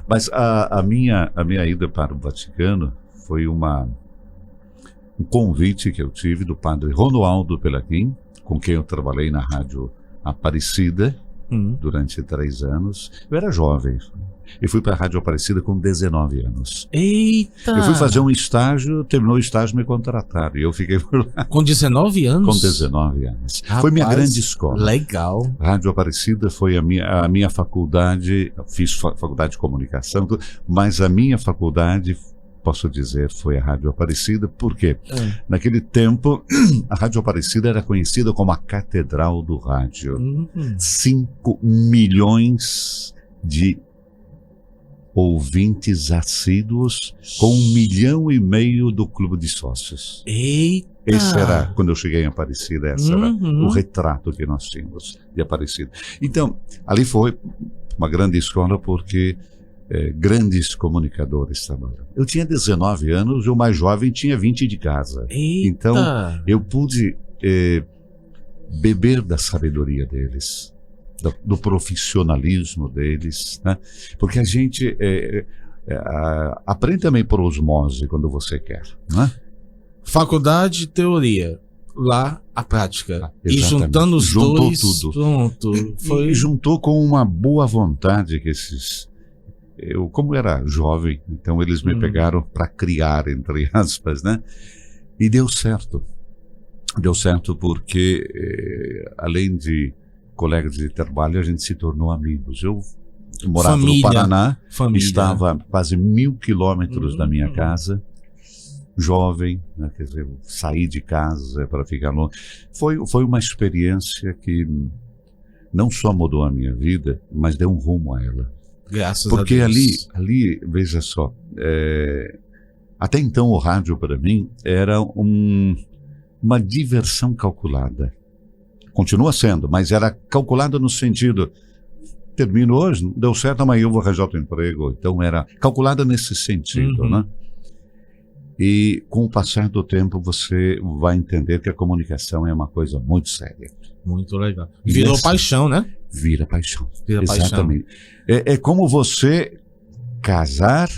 Mas a minha ida para o Vaticano foi um convite que eu tive do padre Romualdo Pelaquim, com quem eu trabalhei na Rádio Aparecida durante 3 anos. Eu era jovem. Eu fui para a Rádio Aparecida com 19 anos. Eita! Eu fui fazer um estágio, terminou o estágio, me contrataram. E eu fiquei por lá. Com 19 anos? Com 19 anos. Rapaz, foi minha grande escola. Legal. A Rádio Aparecida foi a minha faculdade. Fiz faculdade de comunicação, mas a minha faculdade, posso dizer, foi a Rádio Aparecida. Por quê? Naquele tempo, a Rádio Aparecida era conhecida como a Catedral do Rádio. 5 milhões de ouvintes assíduos, com 1,5 milhão do clube de sócios. Eita! Esse era, quando eu cheguei em Aparecida, esse era o retrato que nós tínhamos de Aparecida. Então, ali foi uma grande escola, porque grandes comunicadores trabalham. Eu tinha 19 anos e o mais jovem tinha 20 de casa. Eita! Então, eu pude beber da sabedoria deles, do profissionalismo deles, né? Porque a gente aprende também por osmose quando você quer, né? Faculdade, teoria. Lá, a prática. E juntando os Juntou dois, tudo. pronto. E juntou com uma boa vontade que eu, como era jovem, então eles me pegaram para criar, entre aspas, né? E deu certo. Deu certo porque, além de colegas de trabalho, a gente se tornou amigos. Eu morava no Paraná, estava a quase 1.000 quilômetros da minha casa, jovem, né, quer dizer, saí de casa para ficar longe. Foi uma experiência que não só mudou a minha vida, mas deu um rumo a ela. Graças a Deus. Porque ali, veja só, até então o rádio para mim era uma diversão calculada. Continua sendo, mas era calculada no sentido, termino hoje, não deu certo, amanhã eu vou arranjar outro emprego. Então era calculada nesse sentido, né? E com o passar do tempo você vai entender que a comunicação é uma coisa muito séria. Muito legal. Virou paixão, né? Vira paixão. Vira Exatamente. paixão. É como você casar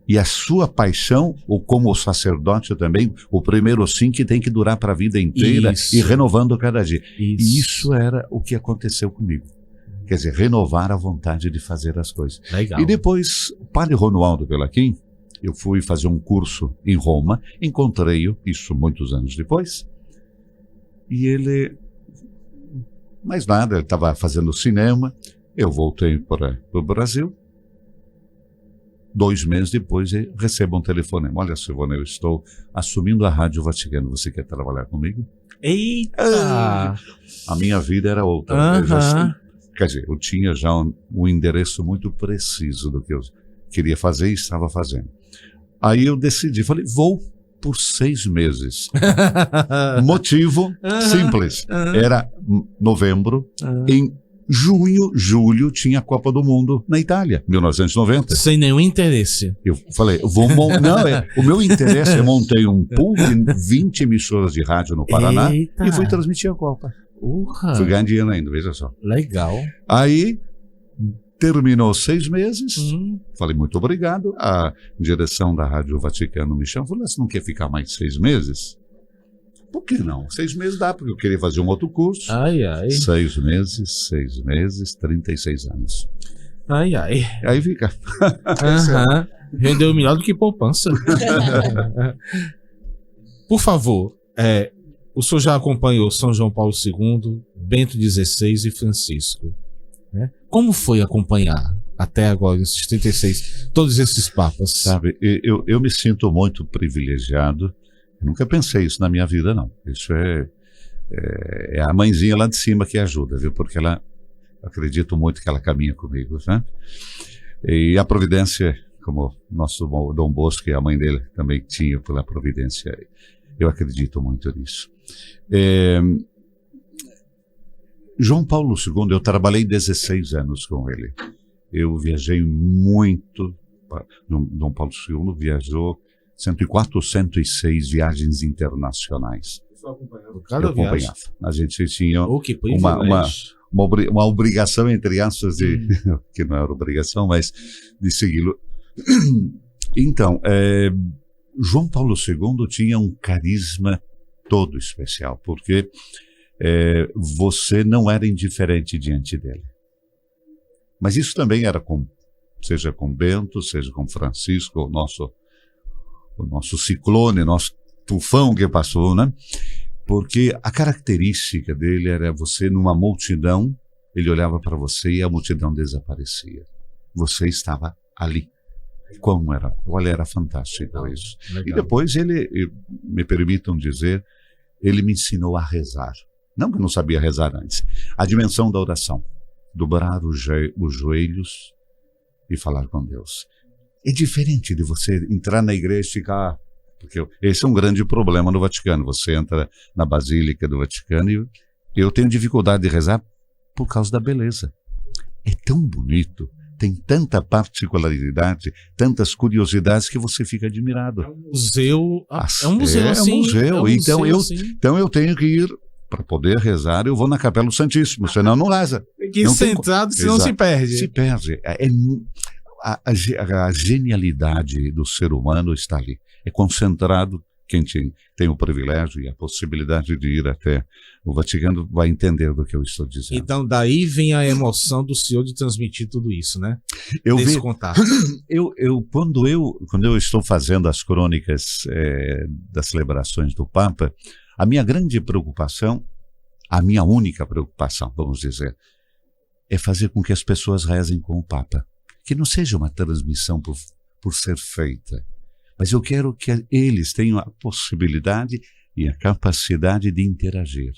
e a sua paixão, ou como o sacerdote também, o primeiro sim que tem que durar para a vida inteira e renovando cada dia. E isso era o que aconteceu comigo. Quer dizer, renovar a vontade de fazer as coisas. Legal. E depois, o padre Romualdo Pelaquim, eu fui fazer um curso em Roma, encontrei-o, isso muitos anos depois, e ele, mais nada, ele estava fazendo cinema, eu voltei para o Brasil. 2 meses depois, eu recebo um telefonema. Olha, Silvana, eu estou assumindo a Rádio Vaticano. Você quer trabalhar comigo? Eita! A minha vida era outra. Quer dizer, eu tinha já um endereço muito preciso do que eu queria fazer e estava fazendo. Aí eu decidi, falei, vou por 6 meses. Motivo simples. Era novembro, em junho, julho, tinha a Copa do Mundo na Itália, 1990. Sem nenhum interesse. Eu falei, o meu interesse é montei um pool de 20 emissoras de rádio no Paraná. Eita. E fui transmitir a Copa. Fui ganhar dinheiro ainda, veja só. Legal. Aí, terminou 6 meses, falei, muito obrigado. A direção da Rádio Vaticano me chamou, falou, você não quer ficar mais 6 meses? Por que não? 6 meses dá, porque eu queria fazer um outro curso. 6 meses, 36 anos. Aí fica. Rendeu melhor do que poupança. Por favor, o senhor já acompanhou São João Paulo II, Bento XVI e Francisco, né? Como foi acompanhar até agora, esses 36, todos esses papas? Sabe, eu me sinto muito privilegiado. Eu nunca pensei isso na minha vida, não. Isso é a mãezinha lá de cima que ajuda, viu? Porque acredito muito que ela caminha comigo, né? E a providência, como nosso Dom Bosco e a mãe dele também tinham pela providência, eu acredito muito nisso. João Paulo II, eu trabalhei 16 anos com ele. Eu viajei muito. Dom Paulo II viajou 104 ou 106 viagens internacionais. Cada eu acompanhava. A gente tinha uma obrigação, entre aspas, que não era obrigação, mas de segui-lo. Então, João Paulo II tinha um carisma todo especial, porque você não era indiferente diante dele. Mas isso também era seja com Bento, seja com Francisco, o nosso ciclone, nosso tufão que passou, né? Porque a característica dele era você numa multidão, ele olhava para você e a multidão desaparecia. Você estava ali. Olha, era fantástico isso. Legal. E depois me permitam dizer, ele me ensinou a rezar. Não que eu não sabia rezar antes. A dimensão da oração. Dobrar os joelhos e falar com Deus. É diferente de você entrar na igreja e ficar... Porque esse é um grande problema no Vaticano. Você entra na Basílica do Vaticano e eu tenho dificuldade de rezar por causa da beleza. É tão bonito, tem tanta particularidade, tantas curiosidades que você fica admirado. É um museu, assim. É um museu. Então eu tenho que ir, para poder rezar, eu vou na Capela do Santíssimo, senão não reza. Tem que ir sentado, senão se perde. Se perde. A genialidade do ser humano está ali. É concentrado. Quem tem o privilégio e a possibilidade de ir até o Vaticano vai entender do que eu estou dizendo. Então, daí vem a emoção do senhor de transmitir tudo isso, né? Desse contato. Quando eu estou fazendo as crônicas das celebrações do Papa, a minha grande preocupação, a minha única preocupação, vamos dizer, é fazer com que as pessoas rezem com o Papa. Que não seja uma transmissão por ser feita. Mas eu quero que eles tenham a possibilidade e a capacidade de interagir.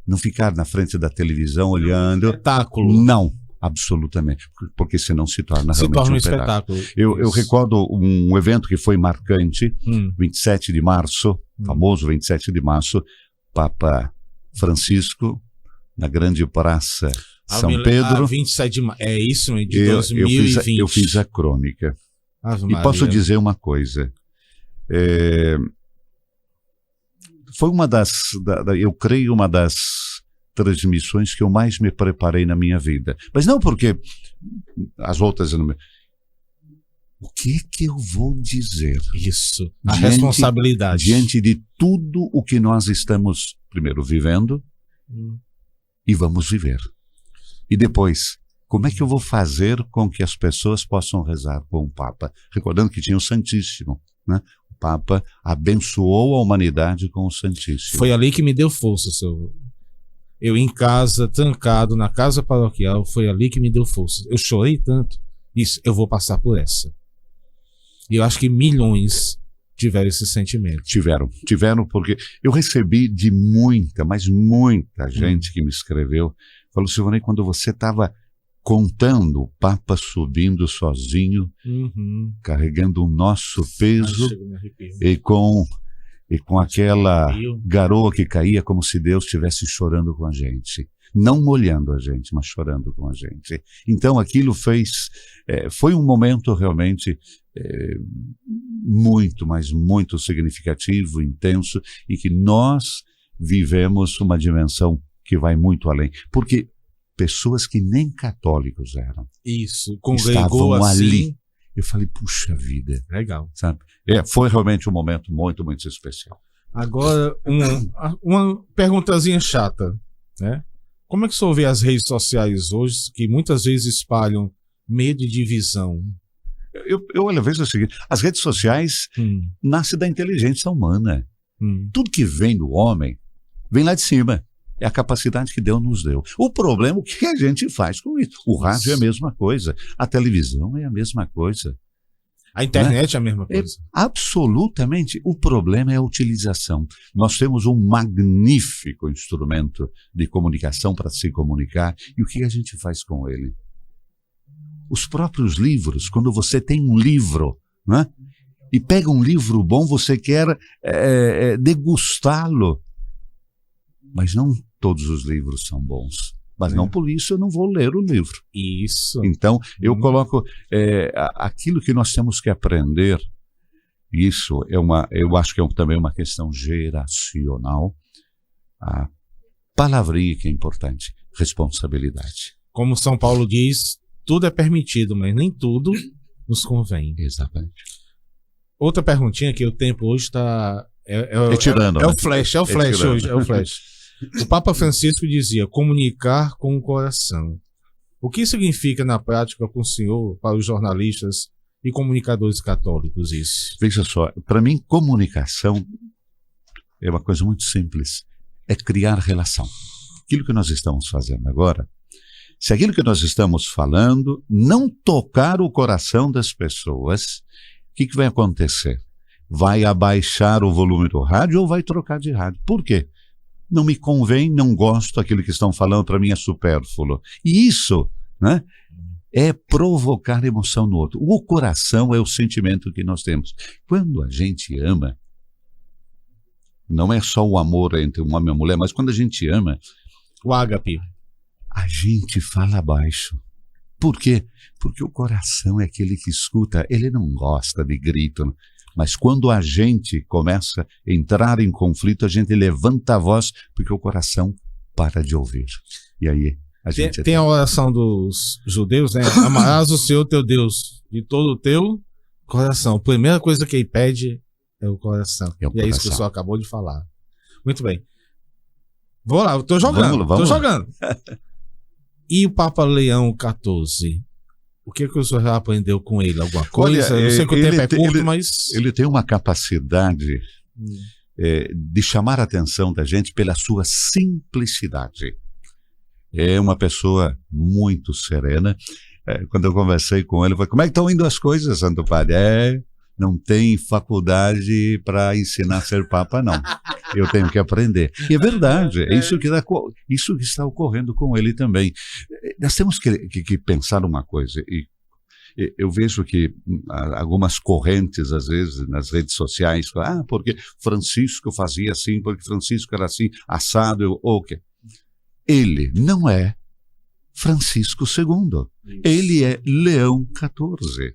Não ficar na frente da televisão olhando. Espetáculo. Não, absolutamente. Porque senão se torna realmente um espetáculo. Eu recordo um evento que foi marcante, 27 de março, famoso 27 de março, Papa Francisco, na grande praça São Pedro. 27 de março, é isso, de 2020. Eu fiz a crônica. E posso dizer uma coisa, foi eu creio, uma das transmissões que eu mais me preparei na minha vida. Mas não porque as outras... O que eu vou dizer? Isso, a responsabilidade. Diante de tudo o que nós estamos, primeiro, vivendo e vamos viver. E depois... Como é que eu vou fazer com que as pessoas possam rezar com o Papa? Recordando que tinha o Santíssimo, né? O Papa abençoou a humanidade com o Santíssimo. Foi ali que me deu força, senhor. Eu em casa, trancado, na casa paroquial, foi ali que me deu força. Eu chorei tanto. Isso, eu vou passar por essa. E eu acho que milhões tiveram esse sentimento. Tiveram porque eu recebi de mas muita gente que me escreveu. Falou, Silvanei, quando você estava contando o Papa subindo sozinho, carregando o nosso peso e com aquela garoa que caía como se Deus estivesse chorando com a gente. Não molhando a gente, mas chorando com a gente. Então aquilo foi um momento realmente muito, mas muito significativo, intenso, e que nós vivemos uma dimensão que vai muito além. Porque pessoas que nem católicos eram. Isso, congregou estavam assim. Ali. Eu falei, puxa vida. Legal. Sabe? Foi realmente um momento muito, muito especial. Agora, uma perguntazinha chata, né? Como é que o senhor vê as redes sociais hoje, que muitas vezes espalham medo e divisão? Olha, veja o seguinte, as redes sociais nascem da inteligência humana. Tudo que vem do homem, vem lá de cima. É a capacidade que Deus nos deu. O problema é o que a gente faz com isso. O rádio é a mesma coisa. A televisão é a mesma coisa. A internet é a mesma coisa. Absolutamente. O problema é a utilização. Nós temos um magnífico instrumento de comunicação para se comunicar. E o que a gente faz com ele? Os próprios livros, quando você tem um livro, né, e pega um livro bom, você quer degustá-lo. Mas não todos os livros são bons. Mas não por isso eu não vou ler o livro. Isso. Então, eu coloco aquilo que nós temos que aprender. Isso eu acho que é também uma questão geracional. A palavrinha que é importante. responsabilidade. Como São Paulo diz, tudo é permitido, mas nem tudo nos convém. Exatamente. Outra perguntinha, que o tempo hoje está... tirando. É o flash hoje, é o flash. O Papa Francisco dizia, comunicar com o coração. O que significa na prática com o senhor, para os jornalistas e comunicadores católicos, isso? Veja só, para mim, comunicação é uma coisa muito simples. É criar relação. Aquilo que nós estamos fazendo agora, se aquilo que nós estamos falando não tocar o coração das pessoas, o que vai acontecer? Vai abaixar o volume do rádio ou vai trocar de rádio. Por quê? Não me convém, não gosto daquilo que estão falando, para mim é supérfluo. E isso, né, é provocar emoção no outro. O coração é o sentimento que nós temos. Quando a gente ama, não é só o amor entre um homem e uma mulher, mas quando a gente ama, o ágape, a gente fala baixo. Por quê? Porque o coração é aquele que escuta, ele não gosta de grito, mas quando a gente começa a entrar em conflito, a gente levanta a voz, porque o coração para de ouvir. E aí a gente... Tem a oração dos judeus, né? Amarás o Senhor teu Deus de todo o teu coração. A primeira coisa que ele pede é o coração. É isso que o senhor acabou de falar. Muito bem. Vou lá, eu tô jogando. Vamos lá. Jogando. E o Papa Leão XIV? O que o senhor já aprendeu com ele? Alguma coisa? Olha, eu sei que o tempo é curto, mas... Ele tem uma capacidade de chamar a atenção da gente pela sua simplicidade. É uma pessoa muito serena. Quando eu conversei com ele, eu falei, como é que estão indo as coisas, Santo Padre? Não tem faculdade para ensinar a ser Papa, não. Eu tenho que aprender. E é verdade, é isso que está ocorrendo com ele também. Nós temos que pensar uma coisa, e eu vejo que algumas correntes, às vezes, nas redes sociais, porque Francisco fazia assim, porque Francisco era assim, assado, ok. Ele não é Francisco II, ele é Leão XIV.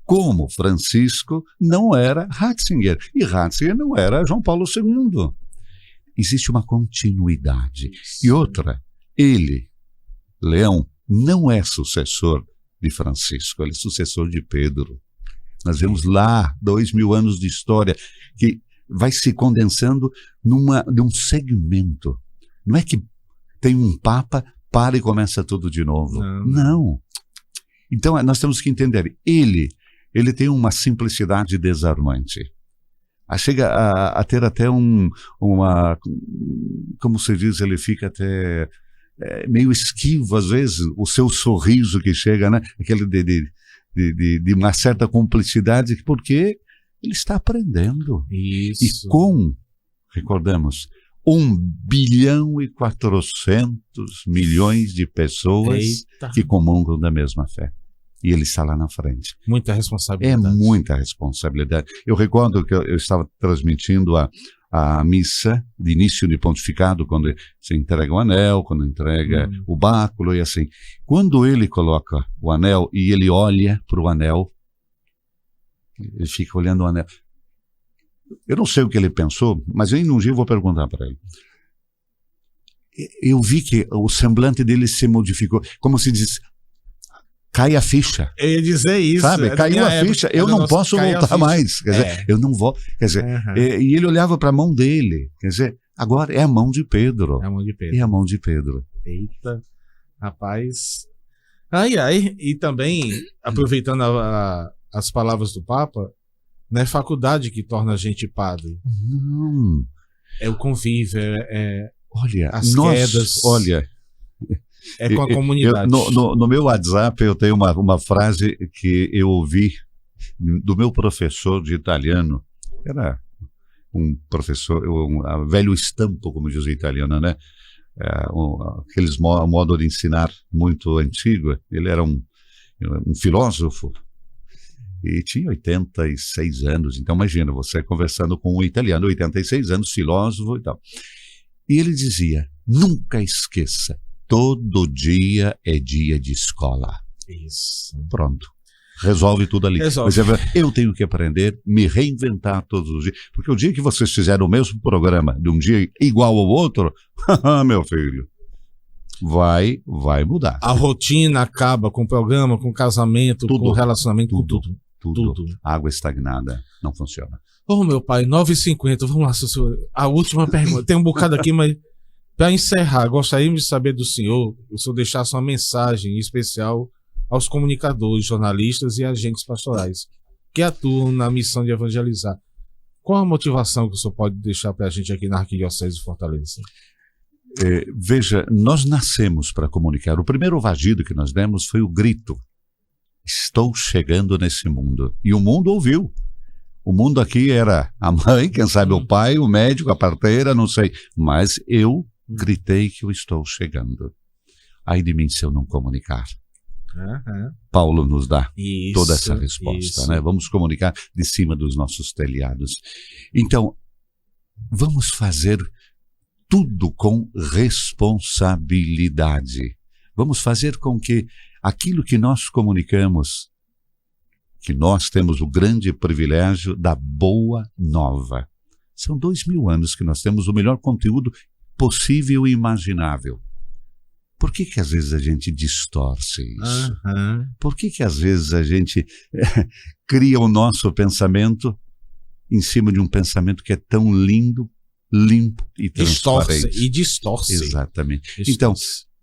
Como Francisco não era Ratzinger, e Ratzinger não era João Paulo II. Existe uma continuidade. E outra, ele, Leão, não é sucessor de Francisco, ele é sucessor de Pedro. Nós vemos lá 2000 anos de história que vai se condensando de um segmento. Não é que tem um Papa, para e começa tudo de novo. Não. Então, nós temos que entender, ele tem uma simplicidade desarmante. Chega a ter até como se diz, ele fica até meio esquivo, às vezes, o seu sorriso que chega, né? Aquele de uma certa cumplicidade, porque ele está aprendendo. Isso. E recordamos, 1,4 bilhão de pessoas que comungam da mesma fé. E ele está lá na frente. Muita responsabilidade. É muita responsabilidade. Eu recordo que eu estava transmitindo a missa de início de pontificado, quando se entrega o anel, quando entrega o báculo e assim. Quando ele coloca o anel e ele olha para o anel, ele fica olhando o anel. Eu não sei o que ele pensou, mas em um dia eu vou perguntar para ele. Eu vi que o semblante dele se modificou, como se diz, cai a ficha. Eu ia dizer isso. Sabe, caiu a ficha, eu não posso voltar mais. Quer dizer, eu não vou. Quer dizer, e ele olhava para a mão dele. Quer dizer, agora é a mão de Pedro. É a mão de Pedro. É a mão de Pedro. Eita, rapaz. E também, aproveitando as palavras do Papa, não é faculdade que torna a gente padre. Não. É o convívio, olha, as quedas. Olha, é com a comunidade. No meu WhatsApp eu tenho uma frase que eu ouvi do meu professor de italiano. Era um professor, um velho estampo, como diz o italiano, né? Aqueles modo de ensinar muito antigo. Ele era um filósofo e tinha 86 anos. Então imagina, você conversando com um italiano, 86 anos, filósofo e tal. E ele dizia, nunca esqueça, todo dia é dia de escola. Isso. Pronto. Resolve tudo ali. Resolve. Mas eu tenho que aprender, me reinventar todos os dias. Porque o dia que vocês fizerem o mesmo programa, de um dia igual ao outro, meu filho, vai mudar. A rotina acaba com o programa, com o casamento, Tudo. com o relacionamento, com tudo. Tudo. Água estagnada não funciona. Ô, meu pai, 9h50, vamos lá, senhor. A última pergunta. Tem um bocado aqui, mas para encerrar, gostaríamos de saber do senhor, o senhor deixasse uma mensagem especial aos comunicadores, jornalistas e agentes pastorais que atuam na missão de evangelizar. Qual a motivação que o senhor pode deixar para a gente aqui na Arquidiocese de Fortaleza? Veja, nós nascemos para comunicar. O primeiro vagido que nós demos foi o grito: estou chegando nesse mundo. E o mundo ouviu. O mundo aqui era a mãe, quem sabe o pai, o médico, a parteira, não sei. Mas eu gritei que eu estou chegando. Ai de mim se eu não comunicar. Paulo nos dá toda essa resposta, né? Vamos comunicar de cima dos nossos telhados. Então, vamos fazer tudo com responsabilidade. Vamos fazer com que aquilo que nós comunicamos, que nós temos o grande privilégio da boa nova. São 2000 anos que nós temos o melhor conteúdo possível e imaginável. Por que às vezes a gente distorce isso? Por que às vezes a gente cria o nosso pensamento em cima de um pensamento que é tão lindo, limpo e transparente? Distorce. Exatamente. Então,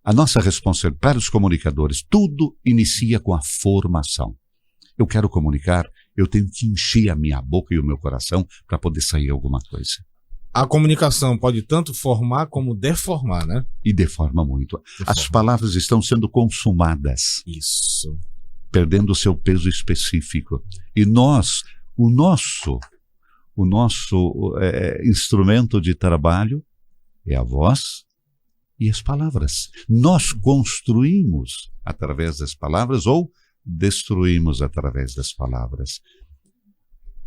a nossa responsabilidade para os comunicadores, tudo inicia com a formação. Eu quero comunicar, eu tenho que encher a minha boca e o meu coração para poder sair alguma coisa. A comunicação pode tanto formar como deformar, né? E deforma muito. As palavras estão sendo consumadas. Isso. Perdendo o seu peso específico. E nós, o nosso instrumento de trabalho é a voz e as palavras. Nós construímos através das palavras ou destruímos através das palavras.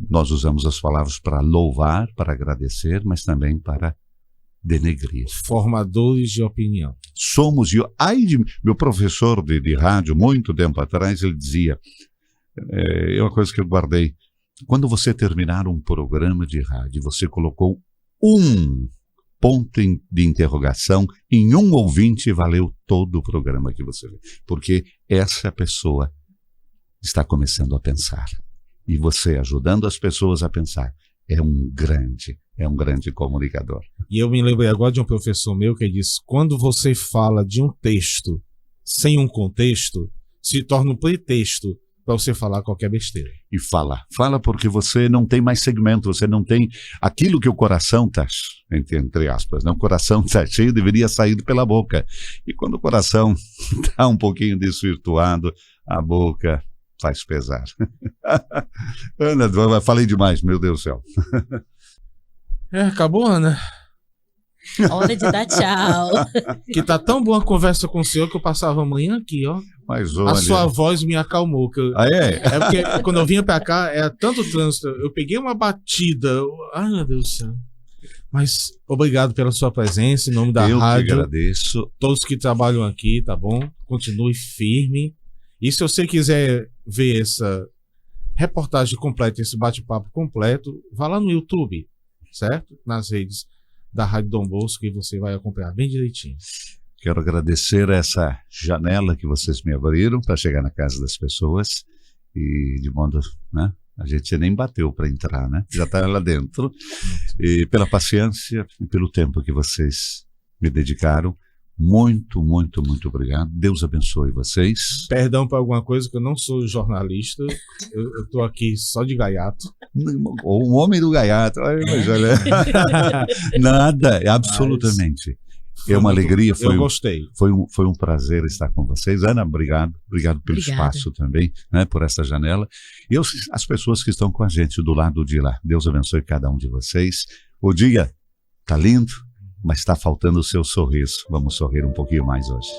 Nós usamos as palavras para louvar, para agradecer, mas também para denegrir. Formadores de opinião. Somos, meu professor de rádio, muito tempo atrás, ele dizia, é uma coisa que eu guardei, quando você terminar um programa de rádio, você colocou um ponto de interrogação em um ouvinte, valeu todo o programa que você vê. Porque essa pessoa está começando a pensar. E você ajudando as pessoas a pensar é um grande comunicador. E eu me lembrei agora de um professor meu que disse, quando você fala de um texto sem um contexto, se torna um pretexto para você falar qualquer besteira. E fala porque você não tem mais segmento, você não tem aquilo que o coração está, entre aspas, né? O coração está cheio, deveria sair pela boca. E quando o coração está um pouquinho desvirtuado, a boca faz pesar. Ana, falei demais, meu Deus do céu. Acabou, Ana? Hora de dar tchau. Que tá tão boa a conversa com o senhor que eu passava amanhã aqui, ó. Mas olha... A sua voz me acalmou. É porque quando eu vinha pra cá, era tanto trânsito. Eu peguei uma batida. Ai, meu Deus do céu. Mas obrigado pela sua presença, em nome da rádio. Eu que agradeço. Todos que trabalham aqui, tá bom? Continue firme. E se você quiser ver essa reportagem completa, esse bate-papo completo, vá lá no YouTube, certo? Nas redes da Rádio Dom Bosco, e você vai acompanhar bem direitinho. Quero agradecer essa janela que vocês me abriram para chegar na casa das pessoas e de modo, né? A gente nem bateu para entrar, né? Já está lá dentro. E pela paciência e pelo tempo que vocês me dedicaram, muito, muito, muito obrigado. Deus abençoe vocês. Perdão por alguma coisa, que eu não sou jornalista. Eu estou aqui só de gaiato. O homem do gaiato. Mas olha, nada, absolutamente. É uma alegria. Eu gostei. Foi um prazer estar com vocês. Ana, obrigado. Obrigado pelo espaço também, né, por essa janela. E as pessoas que estão com a gente do lado de lá. Deus abençoe cada um de vocês. O dia está lindo, mas está faltando o seu sorriso. Vamos sorrir um pouquinho mais hoje.